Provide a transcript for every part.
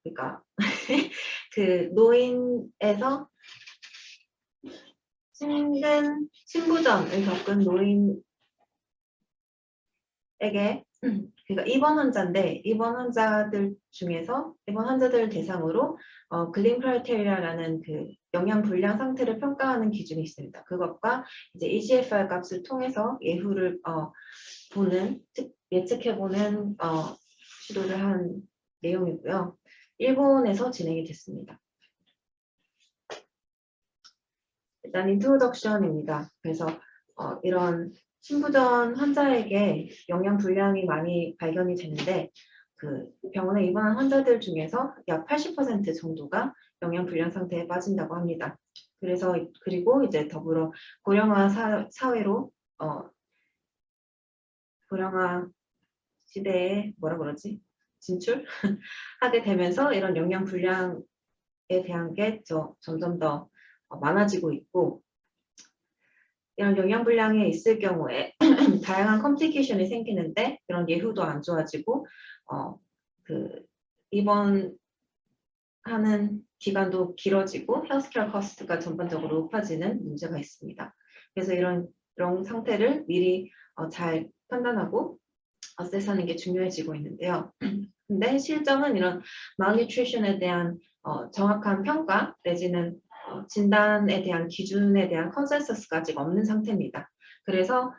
그러니까 그 노인에서 신부전을 겪은 노인에게 그러니까 입원 환자인데 입원 환자들 중에서 입원 환자들 대상으로 글린 크라이테리아라는 그 영양 불량 상태를 평가하는 기준이 있습니다. 그것과 이제 EGFR 값을 통해서 예후를 예측해보는 시도를 한 내용이고요. 일본에서 진행이 됐습니다. 일단 인트로덕션입니다. 그래서 이런 신부전 환자에게 영양 불량이 많이 발견이 되는데 그 병원에 입원한 환자들 중에서 약 80% 정도가 영양 불량 상태에 빠진다고 합니다. 그리고 이제 더불어 고령화 사회로 고령화 시대에 진출하게 되면서 이런 영양 불량에 대한 게 점점 더 많아지고 있고 이런 영양 불량이 있을 경우에 다양한 컴플리케이션이 생기는데 이런 예후도 안 좋아지고 그 입원하는 기간도 길어지고 헬스케어 코스트가 전반적으로 높아지는 문제가 있습니다. 그래서 이런 상태를 미리 잘 판단하고 어세스하는 게 중요해지고 있는데요. 근데 실정은 이런 malnutrition에 대한 정확한 평가 내지는 진단에 대한 기준에 대한 컨센서스가 아직 없는 상태입니다. 그래서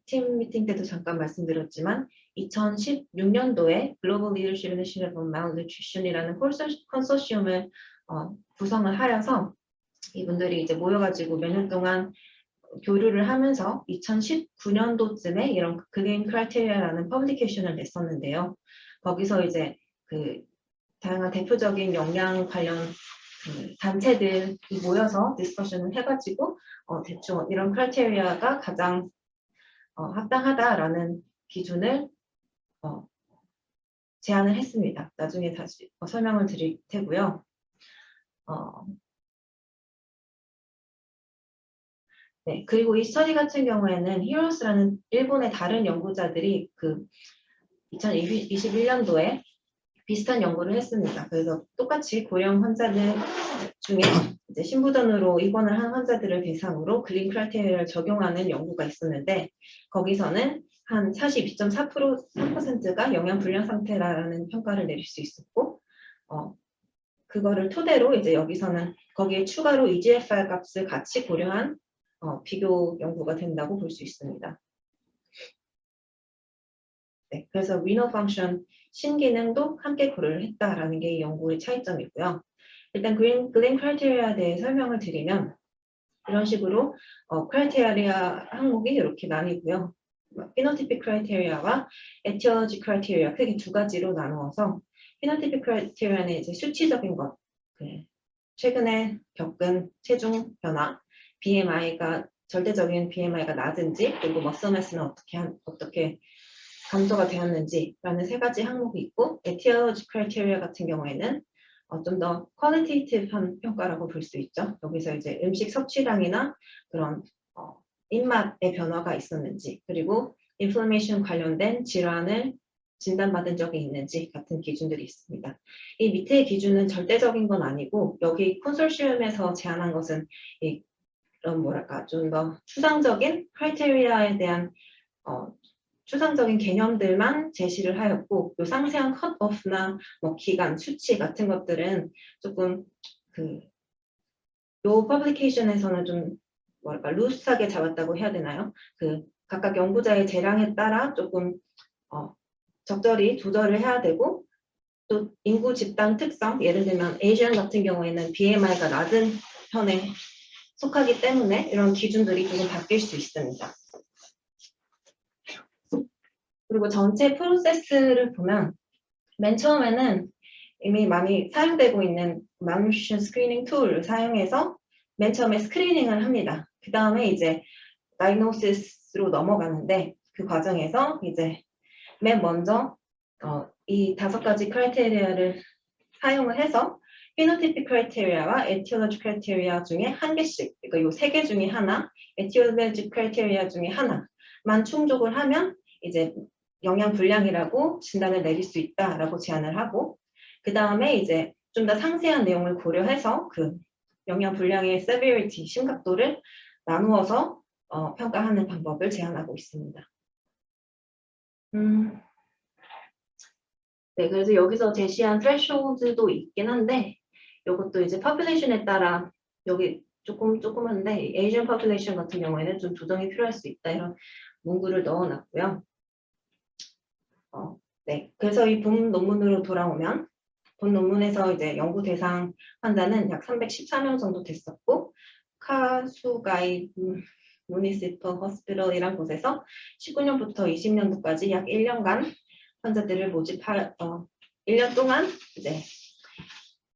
팀 미팅 때도 잠깐 말씀드렸지만 2016년도에 Global Leadership Initiative on Malnutrition이라는 컨소시엄을 구성을 하여서 이분들이 이제 모여가지고 몇 년 동안 교류를 하면서 2019년도쯤에 이런 글린 크라이테리아라는 퍼블리케이션을 냈었는데요. 거기서 이제 그 다양한 대표적인 영양 관련 그 단체들이 모여서 디스커션을 해가지고 대충 이런 크라이테리아가 가장 합당하다라는 기준을 제안을 했습니다. 나중에 다시 설명을 드릴 테고요. 네, 그리고 이 스터디 같은 경우에는 히어로스라는 일본의 다른 연구자들이 그 2021년도에 비슷한 연구를 했습니다. 그래서 똑같이 고령 환자들 중에 이제 신부전으로 입원을 한 환자들을 대상으로 글린 크라이테리아를 적용하는 연구가 있었는데 거기서는 한 42.3%가 영양 불량 상태라는 평가를 내릴 수 있었고 그거를 토대로 이제 여기서는 거기에 추가로 EGFR 값을 같이 고려한 비교 연구가 된다고 볼 수 있습니다. 네, 그래서 리너 펑션 신기능도 함께 고려를 했다라는 게 이 연구의 차이점이고요. 일단 글린 크라이테리아에 대해 설명을 드리면 이런 식으로 크라이테리아 항목이 이렇게 나뉘고요. 피노티픽 크라이테리아와 에티올로지 크라이테리아 크게 두 가지로 나누어서 피노티픽 크라이테리아는 이제 수치적인 것, 최근에 겪은 체중 변화, BMI가 절대적인 BMI가 낮은지 그리고 머슬매스는 어떻게 감소가 되었는지라는 세 가지 항목이 있고 에티올로지 크라이테리아 같은 경우에는 좀 더 퀄리테이티브한 평가라고 볼 수 있죠. 여기서 이제 음식 섭취량이나 그런 입맛의 변화가 있었는지 그리고 인플레이션 관련된 질환을 진단받은 적이 있는지 같은 기준들이 있습니다. 이 밑의 기준은 절대적인 건 아니고 여기 컨소시엄에서 제안한 것은 이런 좀 더 추상적인 크라이테리아에 대한 추상적인 개념들만 제시를 하였고 요 상세한 컷오프나 기간, 수치 같은 것들은 조금 요 퍼블리케이션에서는 좀 루스하게 잡았다고 해야 되나요? 각각 연구자의 재량에 따라 조금 적절히 조절을 해야 되고 또 인구 집단 특성, 예를 들면 에이시안 같은 경우에는 BMI가 낮은 편에 속하기 때문에 이런 기준들이 조금 바뀔 수 있습니다. 그리고 전체 프로세스를 보면 맨 처음에는 이미 많이 사용되고 있는 malnutrition 스크리닝 툴을 사용해서 맨 처음에 스크리닝을 합니다. 그 다음에 이제 다이그노시스로 넘어가는데 그 과정에서 이제 맨 먼저 이 5가지 크라이테리아를 사용을 해서 피노티픽 크라이테리아와 에티올로지 크라이테리아 중에 한 개씩, 그러니까 이 3개 중에 하나, 에티올로지 크라이테리아 중에 하나만 충족을 하면 이제 영양 불량이라고 진단을 내릴 수 있다라고 제안을 하고, 그 다음에 이제 좀 더 상세한 내용을 고려해서 그 영양 불량의 severity, 심각도를 나누어서 평가하는 방법을 제안하고 있습니다. 네, 그래서 여기서 제시한 threshold도 있긴 한데, 이것도 이제 population에 따라 여기 조그만데 Asian population 같은 경우에는 좀 조정이 필요할 수 있다, 이런 문구를 넣어놨고요. 네, 그래서 이 본 논문으로 돌아오면 본 논문에서 이제 연구 대상 환자는 약 314명 정도 됐었고, 카수가이 무니시퍼 호스피털이란 곳에서 19년부터 20년도까지 약 1년간 환자들을 모집할 1년 동안 이제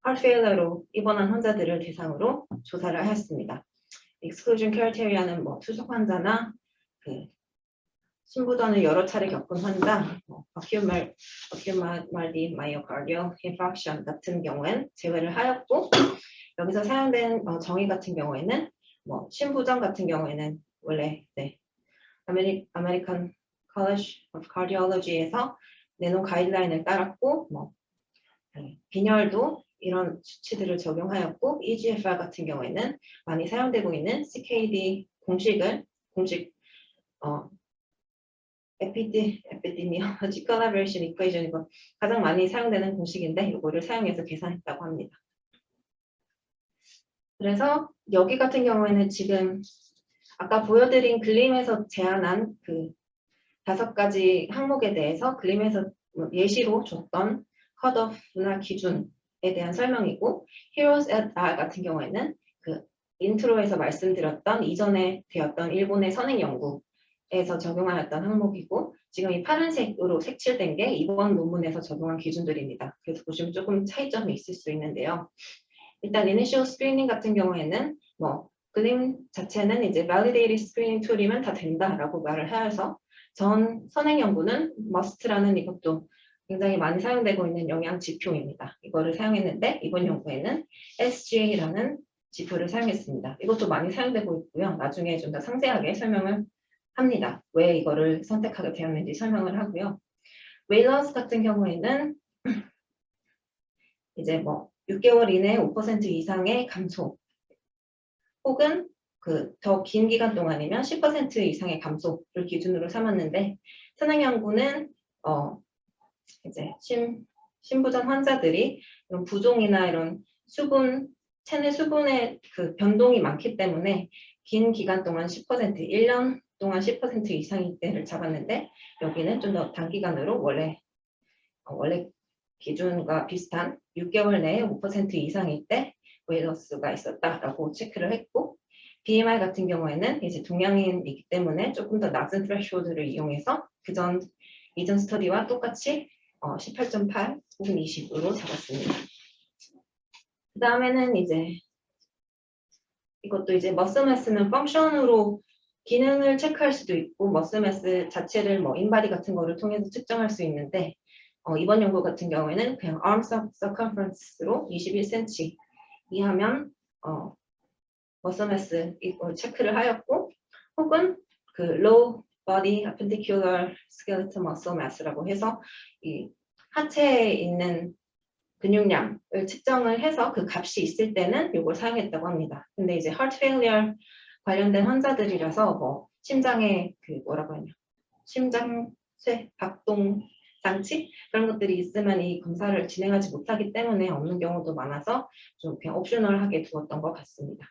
heart failure로 입원한 환자들을 대상으로 조사를 하였습니다. exclusion criteria는 뭐 투석 환자나 그 심부전을 여러 차례 겪은 환자, acute myocardial infarction 같은 경우엔 제외를 하였고, 여기서 사용된 정의 같은 경우에는 뭐 심부전 같은 경우에는 원래 네, American College of Cardiology에서 내놓은 가이드라인을 따랐고, 뭐 빈혈도 이런 수치들을 적용하였고, EGFR 같은 경우에는 많이 사용되고 있는 CKD 공식 Epidemiological Collaboration Equation이고 가장 많이 사용되는 공식인데 이거를 사용해서 계산했다고 합니다. 그래서 여기 같은 경우에는 지금 아까 보여드린 글림에서 제안한 그 5가지 항목에 대해서 글림에서 예시로 줬던 컷오프나 기준에 대한 설명이고, Heroes et al. 같은 경우에는 그 인트로에서 말씀드렸던 이전에 되었던 일본의 선행 연구에서 적용하였던 항목이고, 지금 이 파란색으로 색칠된 게 이번 논문에서 적용한 기준들입니다. 그래서 보시면 조금 차이점이 있을 수 있는데요. 일단 initial screening 같은 경우에는 뭐 글림 자체는 이제 validated screening 툴이면 다 된다라고 말을 하여서 전 선행 연구는 must라는 이것도 굉장히 많이 사용되고 있는 영양 지표입니다. 이거를 사용했는데 이번 연구에는 SGA라는 지표를 사용했습니다. 이것도 많이 사용되고 있고요. 나중에 좀 더 상세하게 설명을 합니다. 왜 이거를 선택하게 되었는지 설명을 하고요. 웨일러스 같은 경우에는 이제 뭐 6개월 이내 5% 이상의 감소, 혹은 그 더 긴 기간 동안이면 10% 이상의 감소를 기준으로 삼았는데, 선행연구는 이제 심부전 환자들이 이런 부종이나 이런 체내 수분의 그 변동이 많기 때문에 긴 기간 동안 10%, 1년 동안 10% 이상일 때를 잡았는데, 여기는 좀 더 단기간으로 원래 기준과 비슷한 6개월 내에 5% 이상일 때 웨일러스가 있었다라고 체크를 했고, BMI 같은 경우에는 이제 동양인이기 때문에 조금 더 낮은 threshold를 이용해서 이전 스터디와 똑같이 18.8 혹은 20으로 잡았습니다. 그 다음에는 이제 이것도 이제 머슬매스는 펑션으로 기능을 체크할 수도 있고, 머슬매스 자체를 뭐 인바디 같은 거를 통해서 측정할 수 있는데, 이번 연구 같은 경우에는 그냥 arm circumference로 21cm 이하면 머슬매스 이걸 체크를 하였고, 혹은 그 low body appendicular skeletal muscle mass라고 해서 이 하체에 있는 근육량을 측정을 해서 그 값이 있을 때는 이걸 사용했다고 합니다. 근데 이제 heart failure 관련된 환자들이라서 뭐 심장에 그 뭐라고 하냐, 심장쇠 박동 장치 그런 것들이 있으면 이 검사를 진행하지 못하기 때문에 없는 경우도 많아서 좀 그냥 옵셔널하게 두었던 것 같습니다.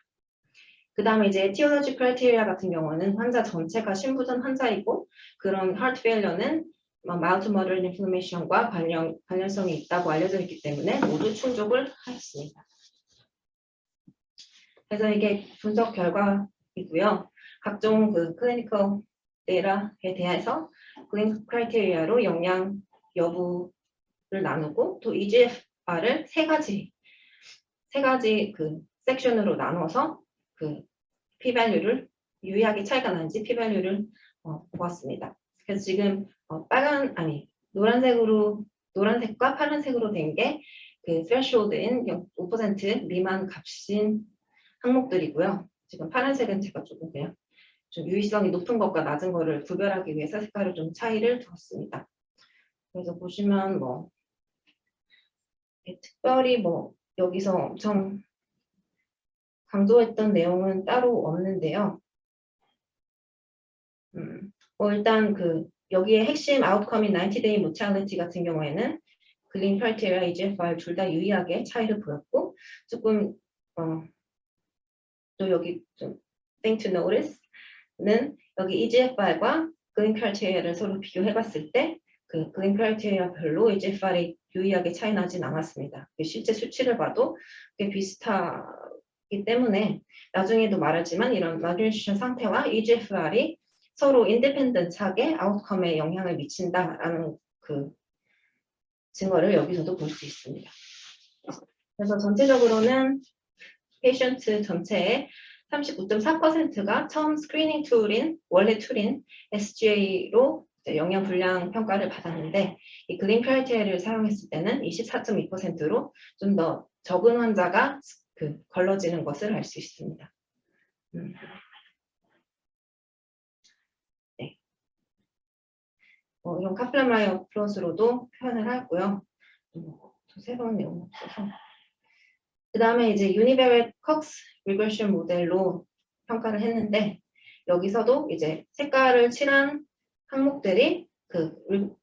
그 다음에 이제 etiology criteria 같은 경우는 환자 전체가 심부전 환자이고, 그런 heart failure는 mild to moderate inflammation과 관련성이 있다고 알려져 있기 때문에 모두 충족을 하였습니다. 그래서 이게 분석 결과이고요. 각종 그 클리니컬 데이터에 대해서 클리니컬 크라이테리아로 영양 여부를 나누고, 또 EGFR을 세 가지 그 섹션으로 나눠서 그 p-value를 유의하게 차이가 나는지 p-value를 보았습니다. 그래서 지금 노란색과 파란색으로 된 게 그 threshold인 5% 미만 값인 항목들이고요. 지금 파란색은 제가 조금 그냥 좀 유의성이 높은 것과 낮은 것을 구별하기 위해서 색깔을 좀 차이를 두었습니다. 그래서 보시면 뭐 특별히 뭐 여기서 엄청 강조했던 내용은 따로 없는데요. 일단 그 여기에 핵심 아웃컴인 90day mortality 같은 경우에는 글린 크라이테리아, EGFR 둘 다 유의하게 차이를 보였고 조금 또 여기 좀 thing to notice는 여기 EGFR과 글린 크라이테리아를 서로 비교해봤을 때 그 글린 크라이테리아별로 EGFR이 유의하게 차이 나진 않았습니다. 실제 수치를 봐도 꽤 비슷하기 때문에 나중에도 말하지만 이런 malnutrition 상태와 EGFR이 서로 인디펜던트하게 아웃컴에 영향을 미친다라는 그 증거를 여기서도 볼 수 있습니다. 그래서 전체적으로는 페이션트 전체의 39.4%가 처음 스크리닝 툴인 원래 툴인 SGA로 영양 불량 평가를 받았는데 이 글린 크라이테리아를 사용했을 때는 24.2%로 좀 더 적은 환자가 걸러지는 것을 알 수 있습니다. 네. 이런 카플란마이어 플롯으로도 표현을 하고요. 새로운 내용 없어서. 그 다음에 이제 유니베렛 컥스 리그레션 모델로 평가를 했는데 여기서도 이제 색깔을 칠한 항목들이 그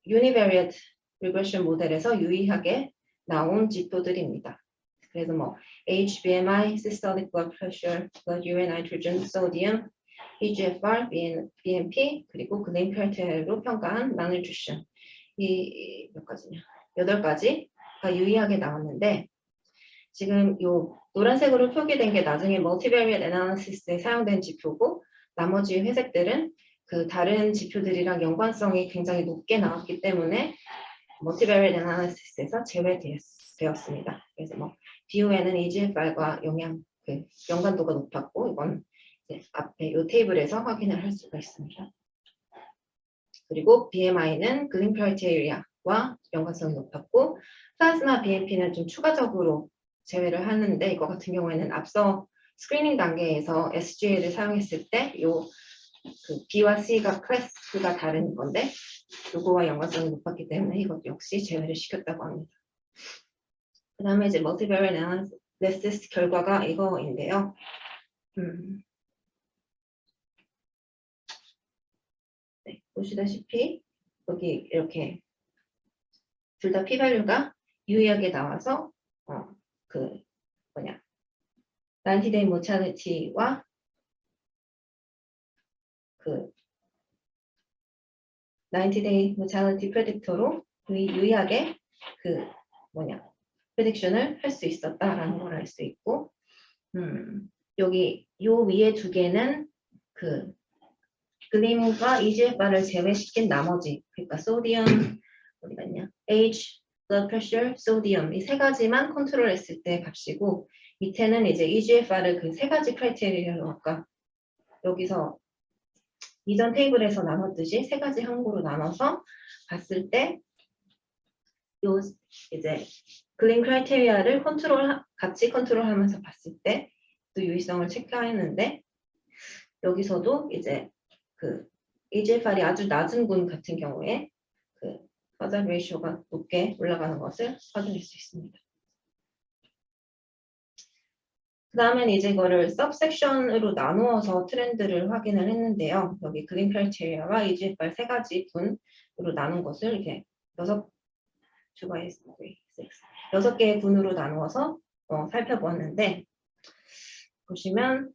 유니베렛 리그레션 모델에서 유의하게 나온 지표들입니다. 그래서 뭐 age, BMI, systolic blood pressure, blood urine nitrogen, sodium, EGFR, BNP 그리고 글린 크라이테리아로 평가한 malnutrition 이 몇 가지냐 8가지가 유의하게 나왔는데 지금 요 노란색으로 표기된 게 나중에 멀티베리엇 애널리시스에 사용된 지표고 나머지 회색들은 그 다른 지표들이랑 연관성이 굉장히 높게 나왔기 때문에 멀티베리엇 애널리시스에서 제외되었습니다. 그래서 뭐 BUN은 EGFR과 연관도가 높았고 이건 이제 앞에 이 테이블에서 확인을 할 수가 있습니다. 그리고 BMI는 글린 크라이테리아와 연관성이 높았고 플라즈마 BNP는 좀 추가적으로 제외를 하는데 이거 같은 경우에는 앞서 스크리닝 단계에서 SGA를 사용했을 때 그 B와 C가 클래스가 다른 건데 요거와 연관성이 높았기 때문에 이것 역시 제외를 시켰다고 합니다. 그 다음에 이제 멀티베리엇 애널리시스 결과가 이거인데요. 네, 보시다시피 여기 이렇게 둘 다 p-value가 유의하게 나와서 그 90day mortality와 그 90day mortality predictor로 유의하게 prediction을 할 수 있었다라는 걸 알 수 있고 여기 요 위에 두 개는 그 글린과 EGFR을 제외시킨 나머지 그러니까 소디움 어디 갔냐 age, blood pressure, sodium 이 세 가지만 컨트롤했을 때 값이고 밑에는 이제 EGFR을 그 세 가지 크라이테리아로 아까 여기서 이전 테이블에서 나눴듯이 세 가지 항목으로 나눠서 봤을 때 요 이제 글린 크라이테리아를 같이 컨트롤하면서 봤을 때 또 유의성을 체크했는데 여기서도 이제 그 EGFR이 아주 낮은 군 같은 경우에 그 하자 레이쇼가 높게 올라가는 것을 확인할 수 있습니다. 그 다음엔 이제 이거를 सब섹션으로 나누어서 트렌드를 확인을 했는데요. 여기 글린 크라이테리아와 EGFR 세 가지 군으로 나눈 것을 이렇게 6개의 군으로 나누어서 살펴보았는데 보시면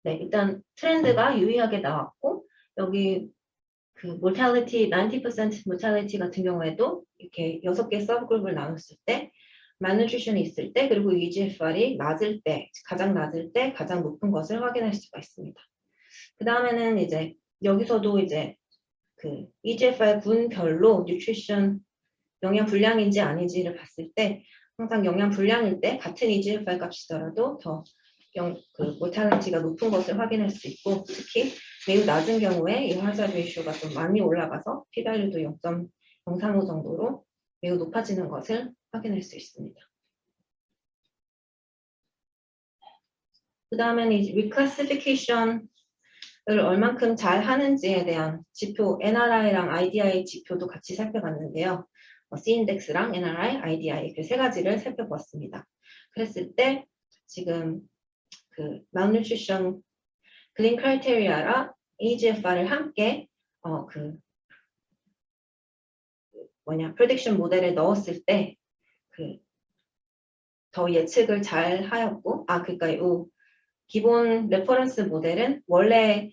네, 일단 트렌드가 유의하게 나왔고 여기 그 mortality 90% mortality 같은 경우에도 이렇게 6개 서브그룹을 나눴을 때 malnutrition이 있을 때 그리고 EGFR이 낮을 때 가장 낮을 때 가장 높은 것을 확인할 수가 있습니다. 그 다음에는 이제 여기서도 이제 그 EGFR 군별로 nutrition 영양 불량인지 아닌지를 봤을 때 항상 영양 불량일 때 같은 EGFR 값이더라도 더 그 mortality가 높은 것을 확인할 수 있고 특히 매우 낮은 경우에 이 hazard ratio가 좀 많이 올라가서 p-value도 0.035 정도로 매우 높아지는 것을 확인할 수 있습니다. 그 다음에는 이제 reclassification 얼만큼 잘 하는지에 대한 지표, NRI랑 IDI 지표도 같이 살펴봤는데요. C인덱스랑 NRI, IDI 그 세 가지를 살펴보았습니다. 그랬을 때 지금 그 malnutrition 글린 크라이테리아랑 AGFR을 함께 프레딕션 모델에 넣었을 때 더 예측을 잘 하였고, 그러니까 이 기본 레퍼런스 모델은 원래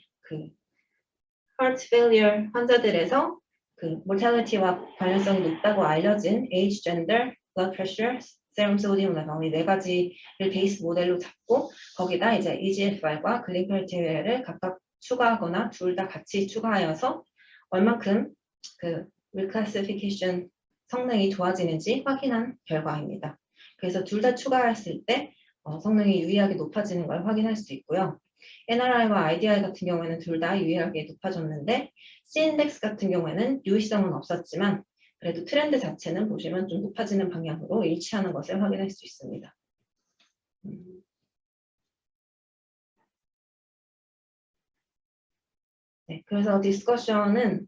heart failure 환자들에서 mortality와 관련성이 높다고 알려진 age, gender, blood pressure, serum sodium level 이 네 가지를 베이스 모델로 잡고 거기다 이제 EGFR과 글린 크라이테리아를 각각 추가하거나 둘 다 같이 추가하여서 얼만큼 reclassification 성능이 좋아지는지 확인한 결과입니다. 그래서 둘 다 추가했을 때 성능이 유의하게 높아지는 걸 확인할 수 있고요. NRI와 IDI 같은 경우에는 둘 다 유의하게 높아졌는데 C인덱스 같은 경우에는 유의성은 없었지만 그래도 트렌드 자체는 보시면 좀 높아지는 방향으로 일치하는 것을 확인할 수 있습니다. 네, 그래서 디스커션은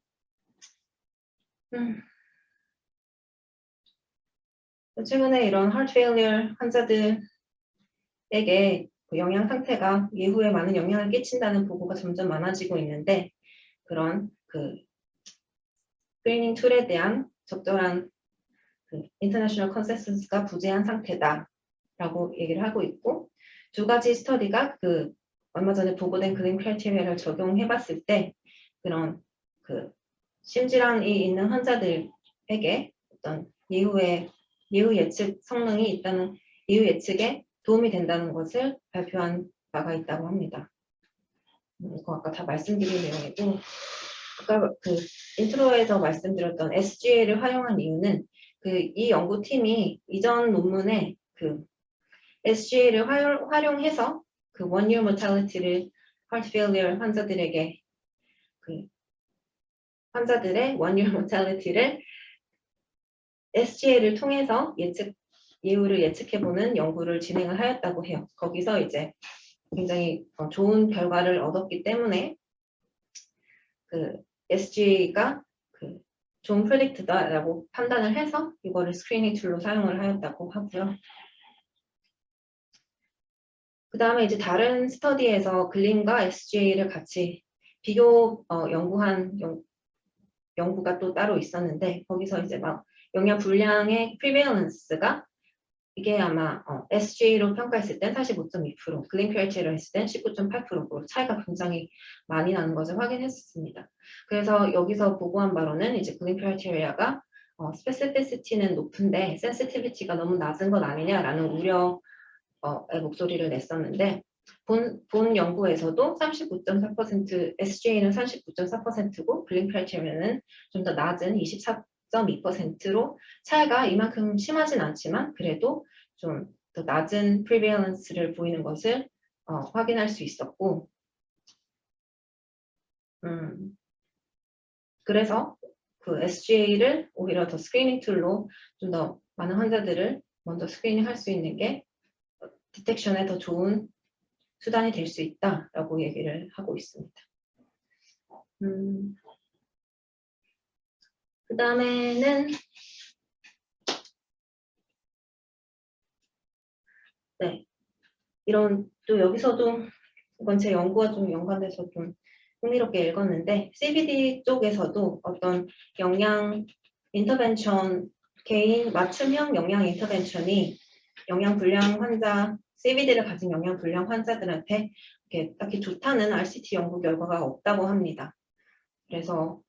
최근에 이런 heart failure 환자들에게 영양 상태가 예후에 많은 영향을 끼친다는 보고가 점점 많아지고 있는데 그런 스크리닝 툴에 대한 적절한 인터내셔널 컨센서스가 부재한 상태다라고 얘기를 하고 있고 두 가지 스터디가 얼마 전에 보고된 글린 크라이테리아를 적용해봤을 때 그런 심질환이 있는 환자들에게 어떤 예후 예측 성능이 있다는 예후 예측에 도움이 된다는 것을 발표한 바가 있다고 합니다. 이거 아까 다 말씀드린 내용이고 아까 인트로에서 말씀드렸던 SGA를 활용한 이유는 이 연구팀이 이전 논문에 SGA를 활용해서 one year mortality를 heart failure 환자들에게 환자들의 one year mortality를 SGA를 통해서 예후를 예측해보는 연구를 진행을 하였다고 해요. 거기서 이제 굉장히 좋은 결과를 얻었기 때문에 SGA가 좋은 프레딕트다라고 판단을 해서 이거를 스크리닝 툴로 사용을 하였다고 하고요. 그 다음에 이제 다른 스터디에서 글린과 SGA를 같이 비교 연구한 연구가 또 따로 있었는데 거기서 이제 영양 불량의 프리밸런스가 이게 아마 SGA로 평가했을 땐 45.2%, 글린 크라이테리아로 했을 땐 19.8%로 차이가 굉장히 많이 나는 것을 확인했습니다. 그래서 여기서 보고한 바로는 이제 글린 크라이테리아가 스페시피시티는 높은데 센시티비티가 너무 낮은 것 아니냐라는 우려의 목소리를 냈었는데 본 연구에서도 39.4%, SGA는 39.4%고 글린 크라이테리아는 좀 더 낮은 24.2%로 차이가 이만큼 심하진 않지만 그래도 좀 더 낮은 프리밸런스를 보이는 것을 확인할 수 있었고 그래서 SGA를 오히려 더 스크리닝 툴로 좀 더 많은 환자들을 먼저 스크리닝할 수 있는 게 디텍션에 더 좋은 수단이 될 수 있다라고 얘기를 하고 있습니다. 그 다음에는 네, 이런 또 여기서도 이건 제 연구와 좀 연관돼서 좀 흥미롭게 읽었는데 CBD 쪽에서도 어떤 영양 인터벤션 개인 맞춤형 영양 인터벤션이 영양 불량 환자 CBD를 가진 영양 불량 환자들한테 이렇게 딱히 좋다는 RCT 연구 결과가 없다고 합니다. 그래서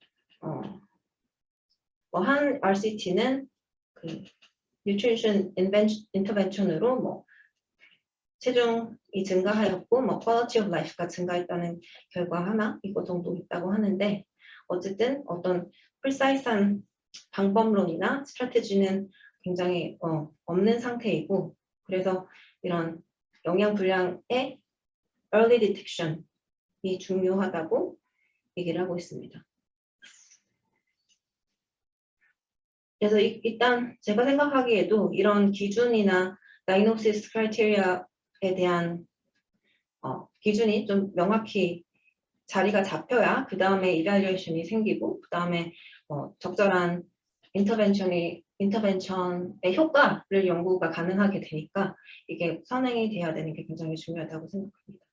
한 RCT는 nutrition intervention으로 체중이 증가하였고 quality of life가 증가했다는 결과 하나 이거 정도 있다고 하는데 어쨌든 어떤 precise한 방법론이나 스트래티지는 굉장히 없는 상태이고 그래서 이런 영양 불량의 early detection이 중요하다고 얘기를 하고 있습니다. 그래서 일단 제가 생각하기에도 이런 기준이나 다이그노시스 크라이테리아에 대한 기준이 좀 명확히 자리가 잡혀야 그 다음에 이발리에이션이 생기고 그 다음에 적절한 인터벤션의 효과를 연구가 가능하게 되니까 이게 선행이 돼야 되는 게 굉장히 중요하다고 생각합니다.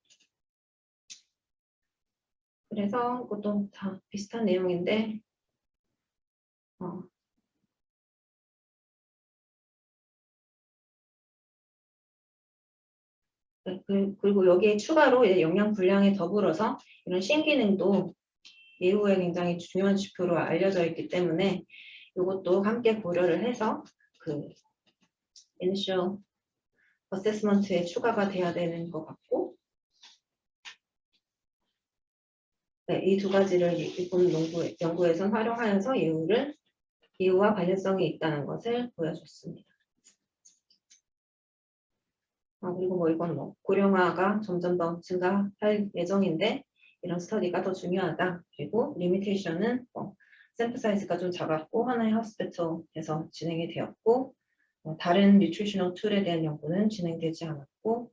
그래서 이것도 다 비슷한 내용인데 그리고 여기에 추가로 이제 영양 불량에 더불어서 이런 신기능도 이후에 굉장히 중요한 지표로 알려져 있기 때문에 이것도 함께 고려를 해서 그 initial assessment에 추가가 돼야 되는 것 같고, 네, 이 두 가지를 이번 연구에서 활용하여서 이유와 관련성이 있다는 것을 보여줬습니다. 그리고 뭐 이건 뭐 고령화가 점점 더 증가할 예정인데 이런 스터디가 더 중요하다. 그리고 리미테이션은 샘플 사이즈가 좀 작았고 하나의 허스피털에서 진행이 되었고 다른 뉴트리셔널 툴에 대한 연구는 진행되지 않았고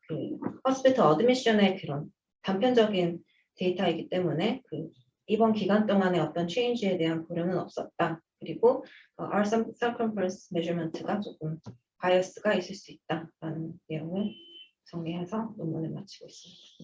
그 허스피털 어드미션의 그런 단편적인 데이터이기 때문에 그 이번 기간 동안의 어떤 체인지에 대한 고려는 없었다. 그리고 R circumference measurement가 조금 바이어스가 있을 수 있다라는 내용을 정리해서 논문을 마치고 있습니다.